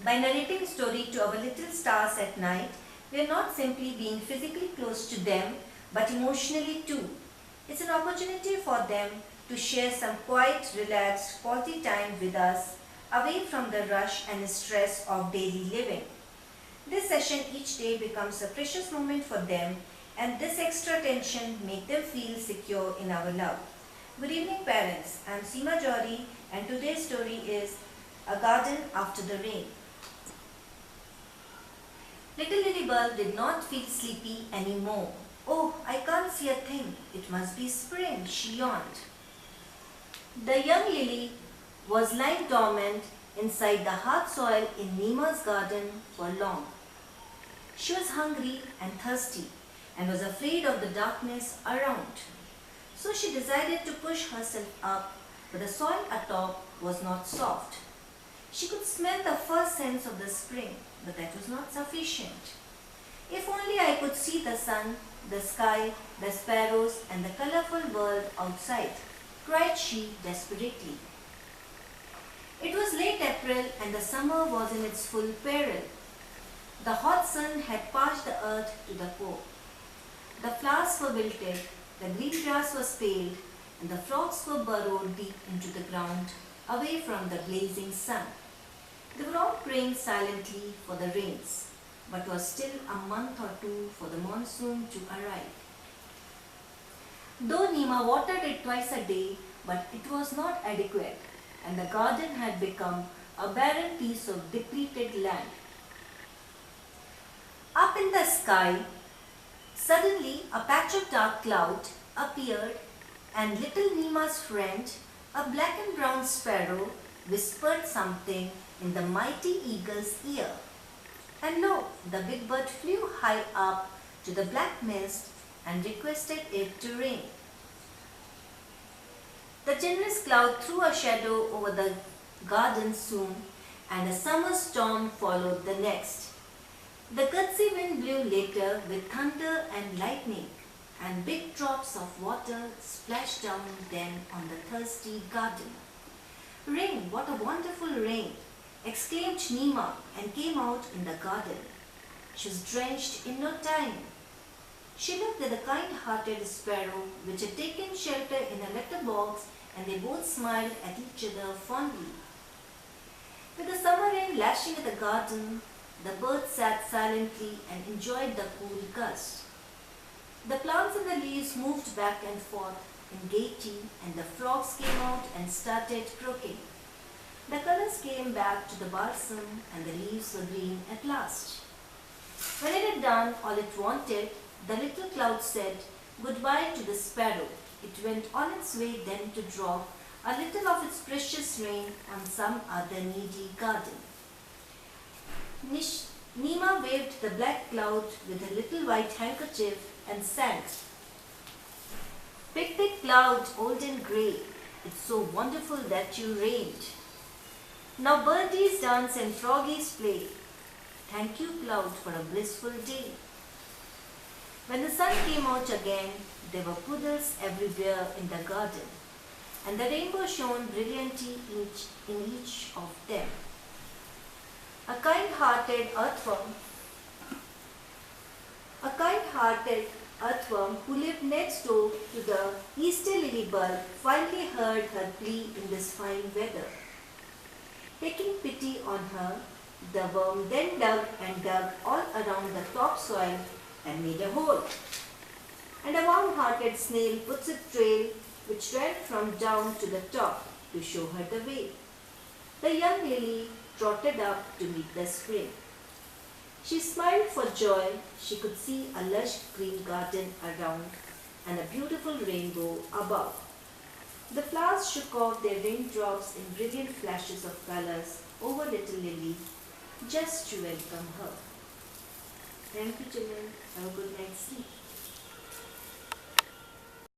By narrating a story to our little stars at night, we are not simply being physically close to them, but emotionally too. It's an opportunity for them to share some quiet, relaxed, quality time with us, away from the rush and stress of daily living. This session each day becomes a precious moment for them, and this extra attention makes them feel secure in our love. Good evening, parents. I'm Seema Jory, and today's story is A Garden After the Rain. Little Lilybell did not feel sleepy anymore. Oh, I can't see a thing. It must be spring, she yawned. The young lily was lying dormant inside the hard soil in Nima's garden for long. She was hungry and thirsty and was afraid of the darkness around. So she decided to push herself up, but the soil atop was not soft. She could smell the first scents of the spring, but that was not sufficient. If only I could see the sun, the sky, the sparrows, and the colorful world outside, cried she desperately. It was late April and the summer was in its full peril. The hot sun had parched the earth to the core. The flowers were wilted, the green grass was paled, and the frogs were burrowed deep into the ground, away from the blazing sun. They were all praying silently for the rains, but was still a month or two for the monsoon to arrive. Though Nima watered it twice a day, but it was not adequate, and the garden had become a barren piece of depleted land. Up in the sky, suddenly a patch of dark cloud appeared, and little Nima's friend, a black and brown sparrow, whispered something in the mighty eagle's ear. And lo, the big bird flew high up to the black mist and requested it to rain. The generous cloud threw a shadow over the garden soon, and a summer storm followed the next. The gusty wind blew later with thunder and lightning, and big drops of water splashed down then on the thirsty garden. Rain, what a wonderful rain! Exclaimed Nima and came out in the garden. She was drenched in no time. She looked at the kind-hearted sparrow which had taken shelter in a letterbox, and they both smiled at each other fondly. With the summer rain lashing at the garden, the birds sat silently and enjoyed the cool gust. The plants and the leaves moved back and forth in gaiety, and the frogs came out and started croaking. The colors came back to the balsam, and the leaves were green at last. When it had done all it wanted, the little cloud said goodbye to the sparrow. It went on its way then to drop a little of its precious rain on some other needy garden. Nima waved the black cloud with a little white handkerchief and sang, "Big, big cloud, old and grey, it's so wonderful that you rained. Now birdies dance and froggies play. Thank you, cloud, for a blissful day." When the sun came out again, there were puddles everywhere in the garden, and the rainbow shone brilliantly in each of them. A kind-hearted earthworm who lived next door to the Easter Lilybell finally heard her plea in this fine weather. Taking pity on her, the worm then dug and dug all around the topsoil and made a hole. And a warm-hearted snail puts a trail which ran from down to the top to show her the way. The young lily trotted up to meet the spring. She smiled for joy. She could see a lush green garden around and a beautiful rainbow above. The flowers shook off their raindrops in brilliant flashes of colors over little Lily, just to welcome her. Thank you, children. Have a good night's sleep.